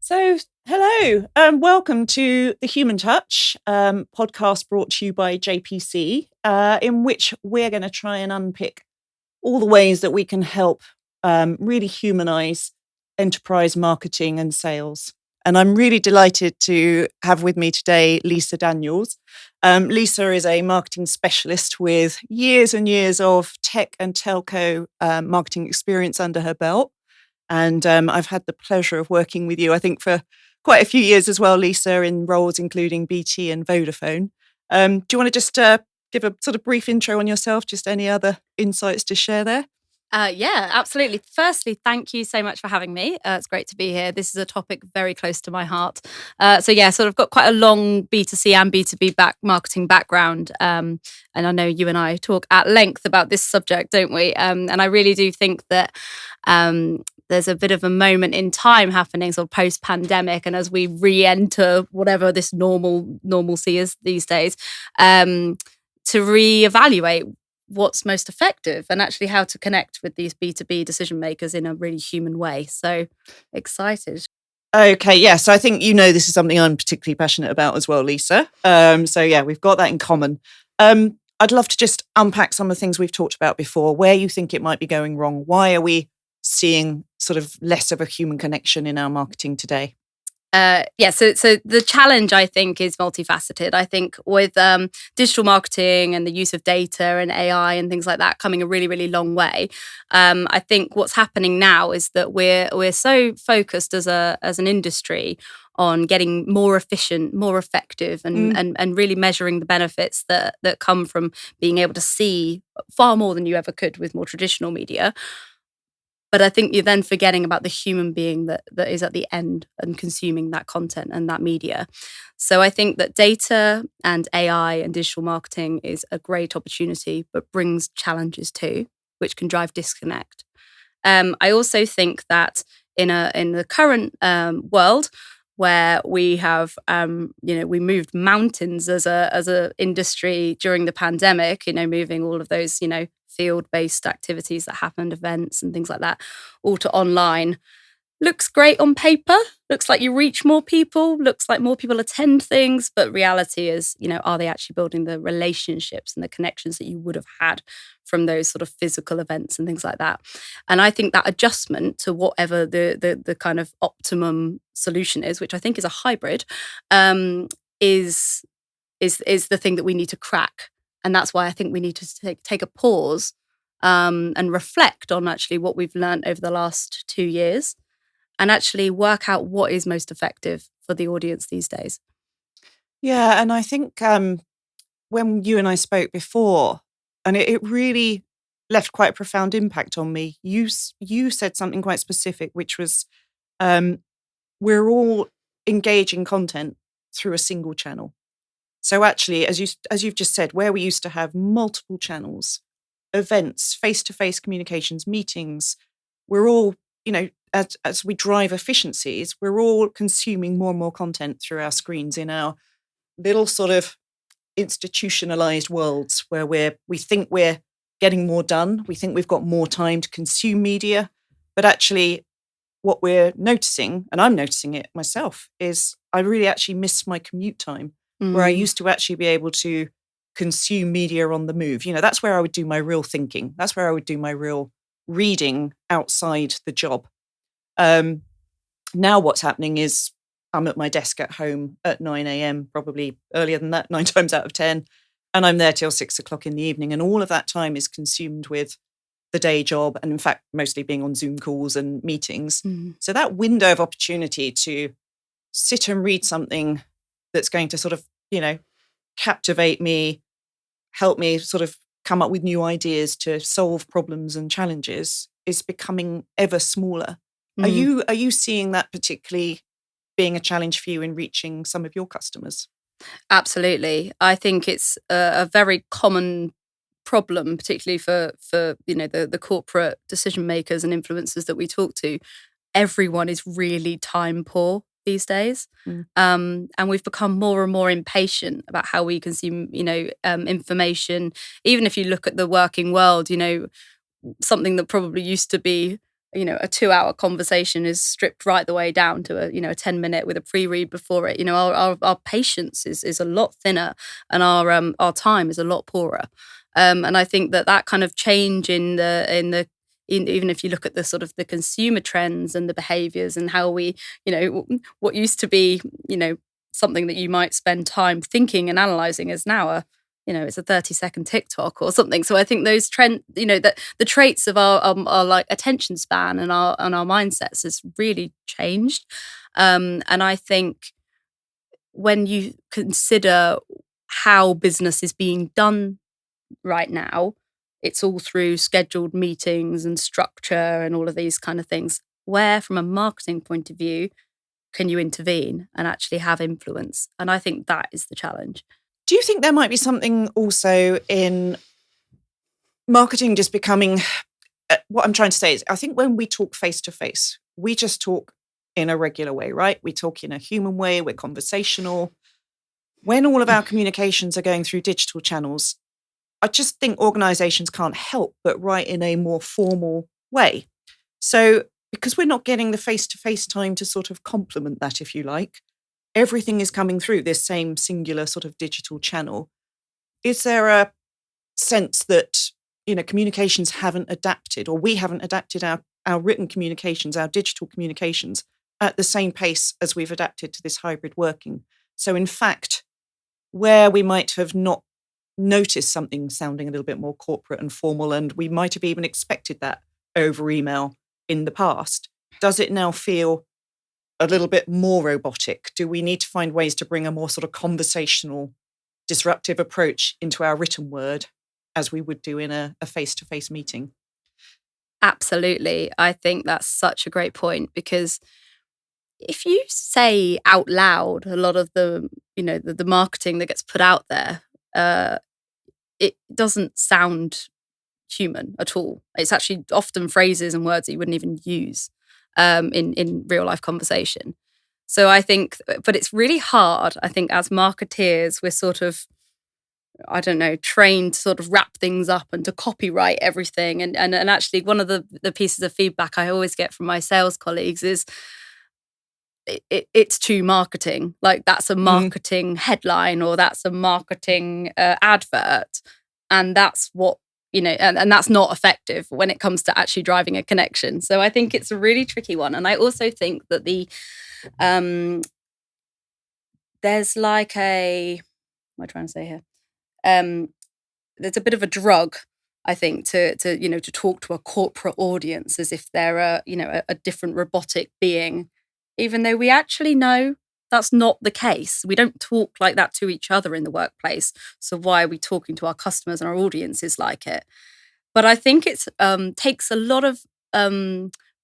Hello, welcome to the Human Touch podcast brought to you by JPC, in which we're going to try and unpick all the ways that we can help really humanize enterprise marketing and sales. And I'm really delighted to have with me today Lisa Daniels. Lisa is a marketing specialist with years and years of tech and telco marketing experience under her belt. And I've had the pleasure of working with you, I think, for quite a few years as well, Lisa, in roles including BT and Vodafone. Do you want to just give a sort of brief intro on yourself? Just any other insights to share there? Yeah, absolutely. Firstly, thank you so much for having me. It's great to be here. This is a topic very close to my heart. Sort of got quite a long B2C and B2B marketing background. And I know you and I talk at length about this subject, don't we? And I really do think that there's a bit of a moment in time happening sort of post-pandemic, and as we re-enter whatever this normalcy is these days, to reevaluate what's most effective and actually how to connect with these B2B decision makers in a really human way. So excited. Okay, yeah. So I think this is something I'm particularly passionate about as well, Lisa. We've got that in common. I'd love to just unpack some of the things we've talked about before, where you think it might be going wrong. Why are we seeing sort of less of a human connection in our marketing today? So the challenge, I think, is multifaceted. I think with digital marketing and the use of data and AI and things like that coming a really, really long way. I think what's happening now is that we're so focused as an industry on getting more efficient, more effective, and really measuring the benefits that come from being able to see far more than you ever could with more traditional media. But I think you're then forgetting about the human being that is at the end and consuming that content and that media. So I think that data and AI and digital marketing is a great opportunity, but brings challenges too, which can drive disconnect. I also think that in the current world, where we have, we moved mountains as a industry during the pandemic, moving all of those, field-based activities that happened, events and things like that, all to online. Looks great on paper, looks like you reach more people, looks like more people attend things, but reality is, are they actually building the relationships and the connections that you would have had from those sort of physical events and things like that? And I think that adjustment to whatever the kind of optimum solution is, which I think is a hybrid, is the thing that we need to crack. And that's why I think we need to take a pause and reflect on actually what we've learned over the last 2 years and actually work out what is most effective for the audience these days. Yeah, and I think when you and I spoke before, and it really left quite a profound impact on me, you said something quite specific, which was we're all engaging content through a single channel. So actually, as you've just said, where we used to have multiple channels, events, face-to-face communications, meetings, we're all, as we drive efficiencies, we're all consuming more and more content through our screens in our little sort of institutionalized worlds where we think we're getting more done. We think we've got more time to consume media, but actually what we're noticing, and I'm noticing it myself, is I really actually miss my commute time. Where I used to actually be able to consume media on the move. That's where I would do my real thinking. That's where I would do my real reading outside the job. Now what's happening is I'm at my desk at home at 9 a.m, probably earlier than that, 9 times out of 10, and I'm there till 6 o'clock in the evening. And all of that time is consumed with the day job, and in fact, mostly being on Zoom calls and meetings. So that window of opportunity to sit and read something that's going to sort of, captivate me, help me sort of come up with new ideas to solve problems and challenges is becoming ever smaller. Are you seeing that particularly being a challenge for you in reaching some of your customers? Absolutely. I think it's a very common problem, particularly for the corporate decision makers and influencers that we talk to. Everyone is really time poor these days. And we've become more and more impatient about how we consume, information. Even if you look at the working world, something that probably used to be a 2-hour conversation is stripped right the way down to a 10-minute with a pre-read before it. Our patience is a lot thinner, and our time is a lot poorer. And I think that kind of change even if you look at the sort of the consumer trends and the behaviors and how we, what used to be, something that you might spend time thinking and analyzing is now it's a 30-second TikTok or something. So I think those that the traits of our like attention span and our mindsets has really changed. And I think when you consider how business is being done right now, it's all through scheduled meetings and structure and all of these kind of things. Where, from a marketing point of view, can you intervene and actually have influence? And I think that is the challenge. Do you think there might be something also in marketing just becoming, what I'm trying to say is, I think when we talk face to face, we just talk in a regular way, right? We talk in a human way, we're conversational. When all of our communications are going through digital channels, I just think organizations can't help but write in a more formal way. So because we're not getting the face-to-face time to sort of complement that, if you like, everything is coming through this same singular sort of digital channel. Is there a sense that, communications haven't adapted, or we haven't adapted our written communications, our digital communications at the same pace as we've adapted to this hybrid working? So in fact, where we might have not noticed something sounding a little bit more corporate and formal, and we might have even expected that over email in the past, does it now feel a little bit more robotic? Do we need to find ways to bring a more sort of conversational, disruptive approach into our written word as we would do in a face-to-face meeting? Absolutely. I think that's such a great point, because if you say out loud a lot of the marketing that gets put out there, it doesn't sound human at all. It's actually often phrases and words that you wouldn't even use in real life conversation. So I think, but it's really hard. I think as marketeers, we're sort of, I don't know, trained to sort of wrap things up and to copyright everything. And actually, one of the pieces of feedback I always get from my sales colleagues is it's too marketing. Like, that's a marketing headline, or that's a marketing advert, and that's what and that's not effective when it comes to actually driving a connection. So I think it's a really tricky one. And I also think that there's like what am I trying to say here? There's a bit of a drug, I think, to talk to a corporate audience as if they're a different robotic being, even though we actually know that's not the case. We don't talk like that to each other in the workplace. So why are we talking to our customers and our audiences like it? But I think it takes a lot of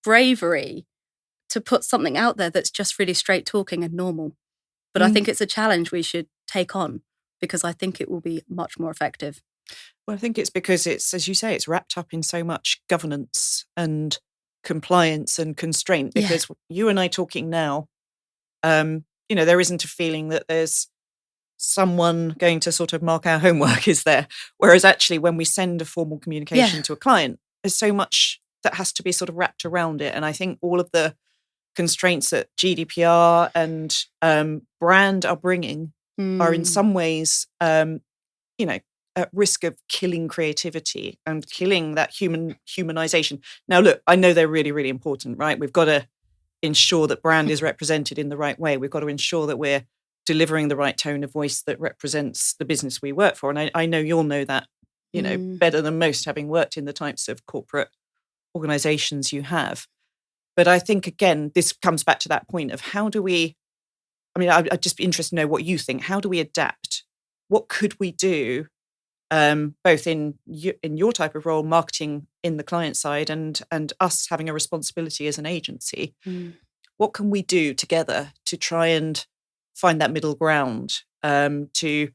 bravery to put something out there that's just really straight talking and normal. But I think it's a challenge we should take on, because I think it will be much more effective. Well, I think it's because it's, as you say, it's wrapped up in so much governance and compliance and constraint. Because you and I talking now, there isn't a feeling that there's someone going to sort of mark our homework, is there? Whereas actually, when we send a formal communication to a client, there's so much that has to be sort of wrapped around it. And I think all of the constraints that GDPR and brand are bringing are in some ways, at risk of killing creativity and killing that humanization. Now, look, I know they're really, really important, right? We've got to ensure that brand is represented in the right way. We've got to ensure that we're delivering the right tone of voice that represents the business we work for. And I know you'll know that, better than most, having worked in the types of corporate organizations you have. But I think, again, this comes back to that point of how do we, I'd just be interested to know what you think. How do we adapt? What could we do, both in your type of role, marketing in the client side, and us having a responsibility as an agency? What can we do together to try and find that middle ground, to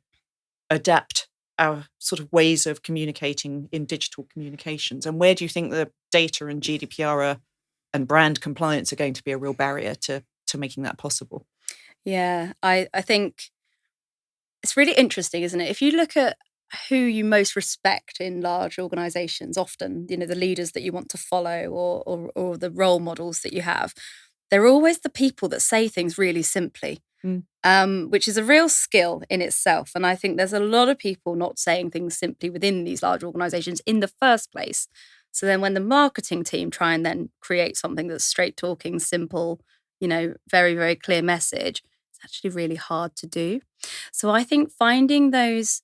adapt our sort of ways of communicating in digital communications? And where do you think the data and GDPR and brand compliance are going to be a real barrier to making that possible? Yeah, I think it's really interesting, isn't it? If you look at who you most respect in large organizations, often, the leaders that you want to follow, or the role models that you have, they're always the people that say things really simply, Mm. which is a real skill in itself. And I think there's a lot of people not saying things simply within these large organizations in the first place. So then when the marketing team try and then create something that's straight talking, simple, very, very clear message, it's actually really hard to do. So I think finding those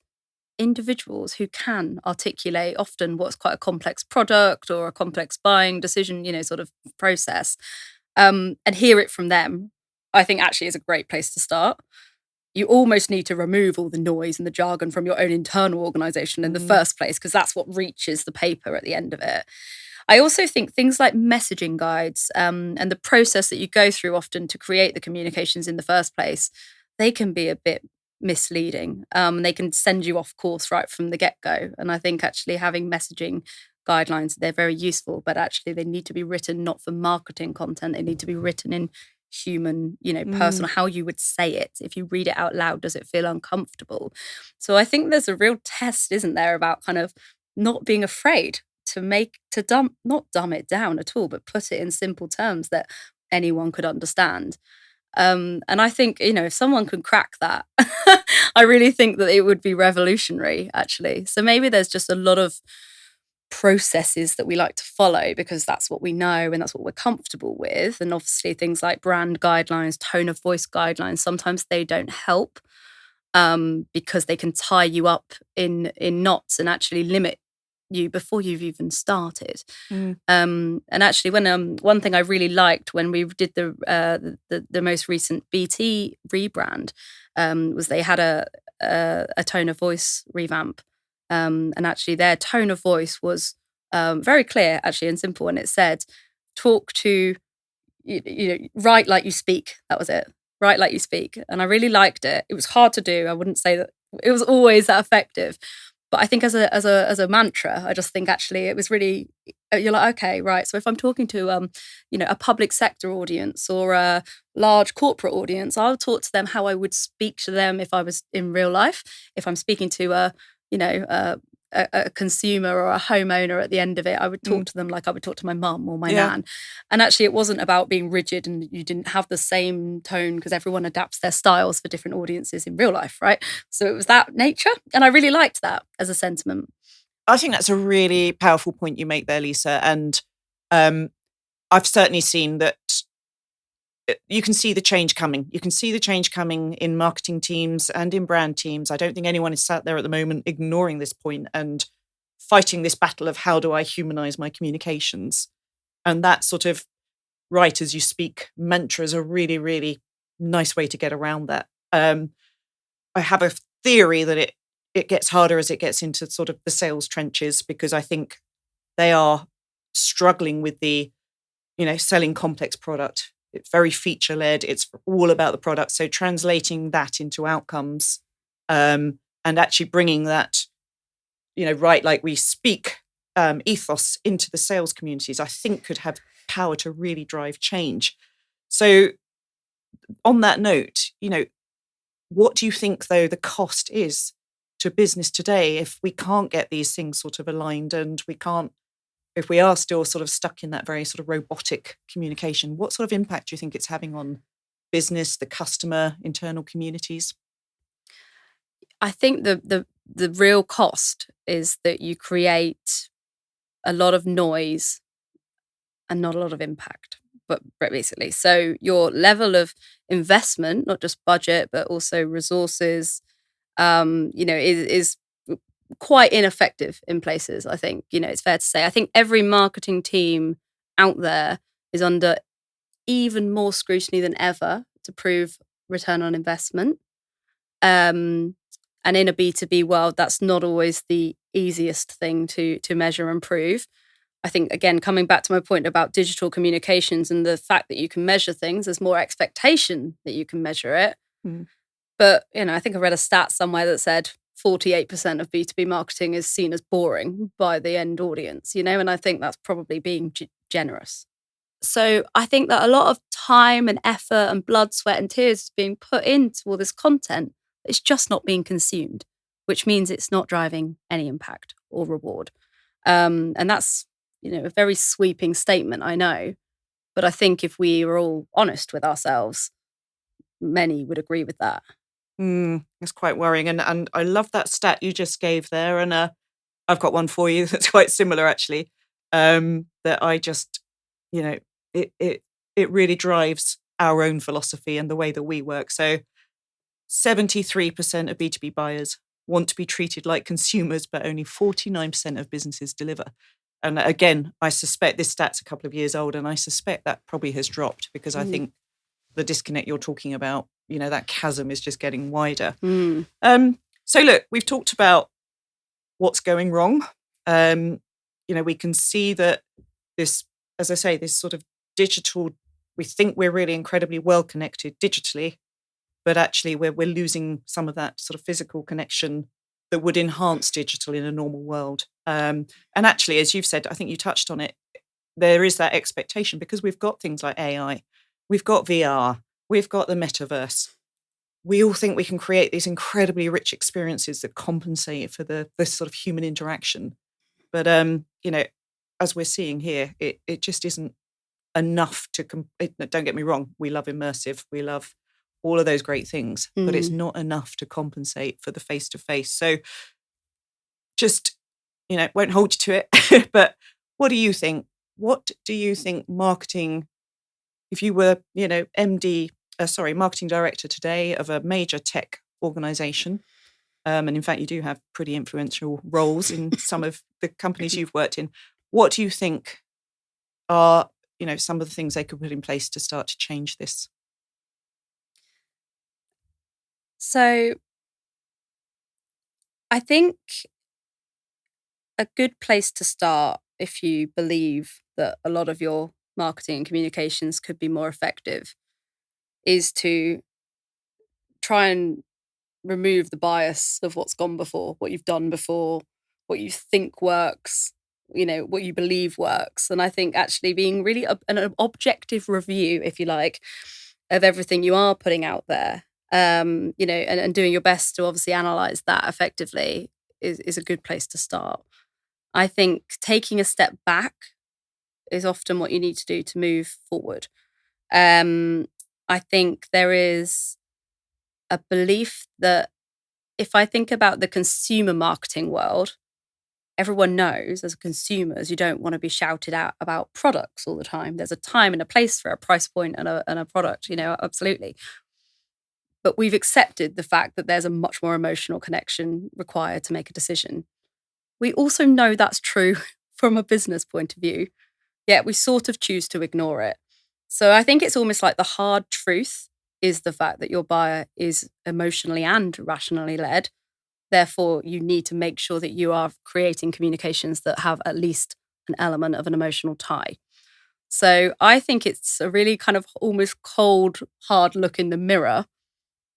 individuals who can articulate often what's quite a complex product or a complex buying decision, sort of process, and hear it from them, I think actually is a great place to start. You almost need to remove all the noise and the jargon from your own internal organization in the Mm. first place, because that's what reaches the paper at the end of it. I also think things like messaging guides, and the process that you go through often to create the communications in the first place, they can be a bit misleading. They can send you off course right from the get-go. And I think actually having messaging guidelines, they're very useful, but actually they need to be written not for marketing content. They need to be written in human, Mm. personal, how you would say it. If you read it out loud, does it feel uncomfortable? So I think there's a real test, isn't there, about kind of not being afraid not dumb it down at all, but put it in simple terms that anyone could understand. And I think, if someone can crack that, I really think that it would be revolutionary, actually. So maybe there's just a lot of processes that we like to follow because that's what we know and that's what we're comfortable with. And obviously things like brand guidelines, tone of voice guidelines, sometimes they don't help, because they can tie you up in knots and actually limit you before you've even started. Mm. And actually, when one thing I really liked when we did the most recent BT rebrand, was they had a tone of voice revamp, and actually their tone of voice was very clear, actually, and simple, and it said, "Talk to write like you speak." That was it. Write like you speak, and I really liked it. It was hard to do. I wouldn't say that it was always that effective, but I think as a mantra, I just think actually it was really, you're like, okay, right. So if I'm talking to a public sector audience or a large corporate audience, I'll talk to them how I would speak to them if I was in real life. If I'm speaking to you know a a consumer or a homeowner at the end of it, I would talk Mm. to them like I would talk to my mum or my Yeah. nan. And actually, it wasn't about being rigid and you didn't have the same tone because everyone adapts their styles for different audiences in real life, right? So it was that nature. And I really liked that as a sentiment. I think that's a really powerful point you make there, Lisa. And um, I've certainly seen that you can see the change coming. You can see the change coming in marketing teams and in brand teams. I don't think anyone is sat there at the moment ignoring this point and fighting this battle of how do I humanize my communications. And that sort of write as you speak mantra is a really, really nice way to get around that. I have a theory that it gets harder as it gets into sort of the sales trenches, because I think they are struggling with the, selling complex product. It's very feature led. It's all about the product. So translating that into outcomes, and actually bringing that, right like we speak ethos into the sales communities, I think could have power to really drive change. So on that note, what do you think, though, the cost is to business today if we can't get these things sort of aligned and if we are still sort of stuck in that very sort of robotic communication? What sort of impact do you think it's having on business, the customer, internal communities? I think the real cost is that you create a lot of noise and not a lot of impact. But basically, so your level of investment, not just budget, but also resources, is quite ineffective in places. I think, it's fair to say. I think every marketing team out there is under even more scrutiny than ever to prove return on investment. Um, and in a B2B world, that's not always the easiest thing to measure and prove. I think, again, coming back to my point about digital communications and the fact that you can measure things, there's more expectation that you can measure it. Mm. But, I think I read a stat somewhere that said 48% of B2B marketing is seen as boring by the end audience, and I think that's probably being generous. So I think that a lot of time and effort and blood, sweat and tears is being put into all this content. It's just not being consumed. which means it's not driving any impact or reward. And that's, a very sweeping statement, I know. But I think if we were all honest with ourselves, many would agree with that. It's quite worrying. And I love that stat you just gave there. And I've got one for you that's quite similar, actually, that I just, it really drives our own philosophy and the way that we work. So 73% of B2B buyers want to be treated like consumers, but only 49% of businesses deliver. And again, I suspect this stat's a couple of years old, and I suspect that probably has dropped because I think the disconnect you're talking about, that chasm is just getting wider. So look, we've talked about what's going wrong. We can see that this, as I say, this sort of digital, we think we're really incredibly well connected digitally, but actually we're losing some of that sort of physical connection that would enhance digital in a normal world. And actually, as you've said, I think you touched on it, there is that expectation because we've got things like AI, we've got VR, we've got the metaverse. We all think we can create these incredibly rich experiences that compensate for the sort of human interaction. But, as we're seeing here, it just isn't enough to, don't get me wrong, we love immersive, we love all of those great things, but it's not enough to compensate for the face-to-face. So just, won't hold you to it, but what do you think? What do you think marketing, if you were, marketing director today of a major tech organization, and in fact, you do have pretty influential roles in some of the companies you've worked in, what do you think are, some of the things they could put in place to start to change this? So I think a good place to start, if you believe that a lot of your marketing and communications could be more effective, is to try and remove the bias of what's gone before, what you've done before, what you think works, what you believe works. And I think actually being really an objective review, if you like, of everything you are putting out there, and doing your best to obviously analyze that effectively is a good place to start. I think taking a step back is often what you need to do to move forward. I think there is a belief that if I think about the consumer marketing world, everyone knows as consumers, you don't want to be shouted out about products all the time. There's a time and a place for a price point and a product, absolutely. But we've accepted the fact that there's a much more emotional connection required to make a decision. We also know that's true from a business point of view, yet we sort of choose to ignore it. So I think it's almost like the hard truth is the fact that your buyer is emotionally and rationally led. Therefore, you need to make sure that you are creating communications that have at least an element of an emotional tie. So I think it's a really kind of almost cold, hard look in the mirror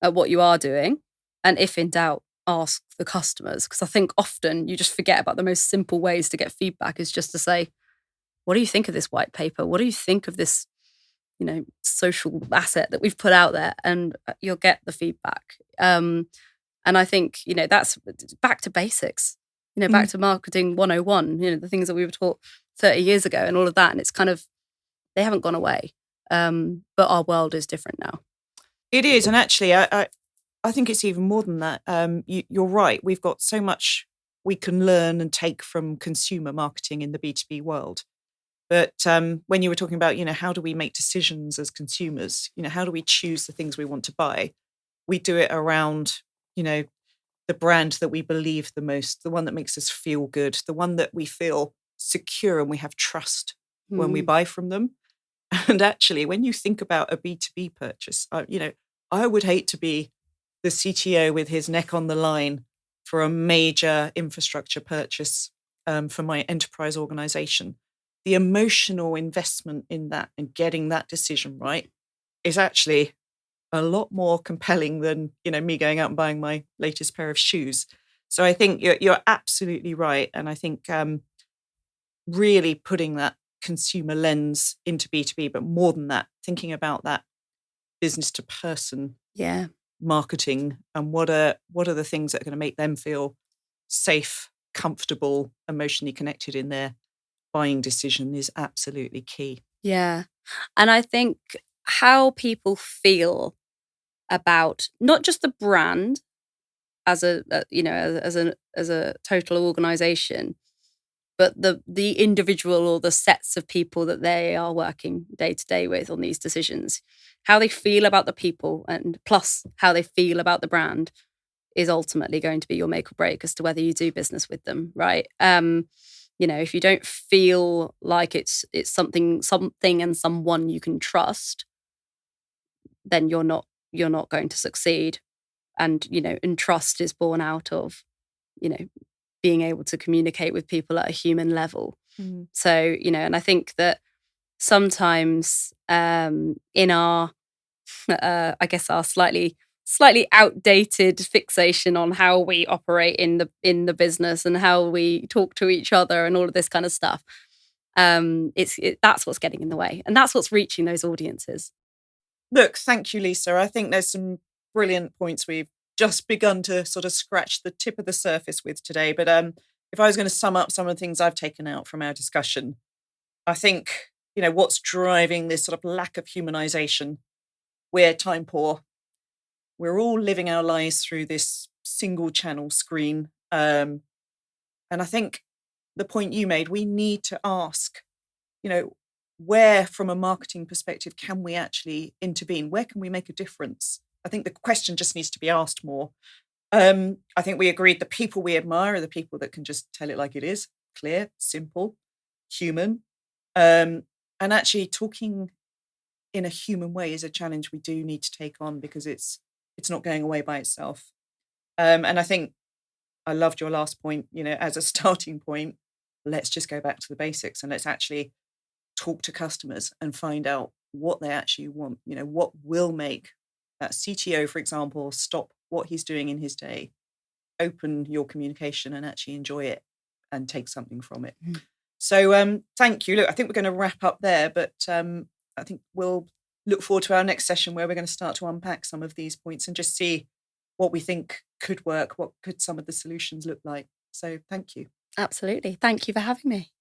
at what you are doing. And if in doubt, ask the customers. Because I think often you just forget about the most simple ways to get feedback is just to say, what do you think of this white paper? What do you think of this, social asset that we've put out there? And you'll get the feedback. And I think, that's back to basics, back to marketing 101, the things that we were taught 30 years ago and all of that. And it's kind of, they haven't gone away. But our world is different now. It is. And actually, I think it's even more than that. You're right. We've got so much we can learn and take from consumer marketing in the B2B world. But when you were talking about, how do we make decisions as consumers? How do we choose the things we want to buy? We do it around, the brand that we believe the most, the one that makes us feel good, the one that we feel secure and we have trust when we buy from them. And actually, when you think about a B2B purchase, I would hate to be the CTO with his neck on the line for a major infrastructure purchase for my enterprise organization. The emotional investment in that and getting that decision right is actually a lot more compelling than, me going out and buying my latest pair of shoes. So I think you're absolutely right. And I think really putting that consumer lens into B2B, but more than that, thinking about that business to person marketing, and what are the things that are going to make them feel safe, comfortable, emotionally connected in their buying decision is absolutely key. Yeah. And I think how people feel about not just the brand as as a total organization, but the individual or the sets of people that they are working day to day with on these decisions. How they feel about the people and plus how they feel about the brand is ultimately going to be your make or break as to whether you do business with them, right? If you don't feel like it's something and someone you can trust, then you're not going to succeed. And and trust is born out of you know being able to communicate with people at a human level. Mm. So and I think that sometimes in our I guess our slightly outdated fixation on how we operate in the business and how we talk to each other and all of this kind of stuff, that's what's getting in the way, and that's what's reaching those audiences. Look, thank you, Lisa. I think there's some brilliant points we've just begun to sort of scratch the tip of the surface with today. But if I was going to sum up some of the things I've taken out from our discussion, I think, what's driving this sort of lack of humanization. We're time poor. We're all living our lives through this single channel screen. And I think the point you made, we need to ask, you know, where from a marketing perspective can we actually intervene? Where can we make a difference? I think the question just needs to be asked more. I think we agreed the people we admire are the people that can just tell it like it is, clear, simple, human. And actually talking in a human way is a challenge we do need to take on because it's not going away by itself. And I think I loved your last point, as a starting point, let's just go back to the basics and let's actually talk to customers and find out what they actually want. What will make that CTO, for example, stop what he's doing in his day, open your communication and actually enjoy it and take something from it. Mm. So thank you. Look, I think we're going to wrap up there, but I think we'll look forward to our next session where we're going to start to unpack some of these points and just see what we think could work, what could some of the solutions look like. So thank you. Absolutely. Thank you for having me.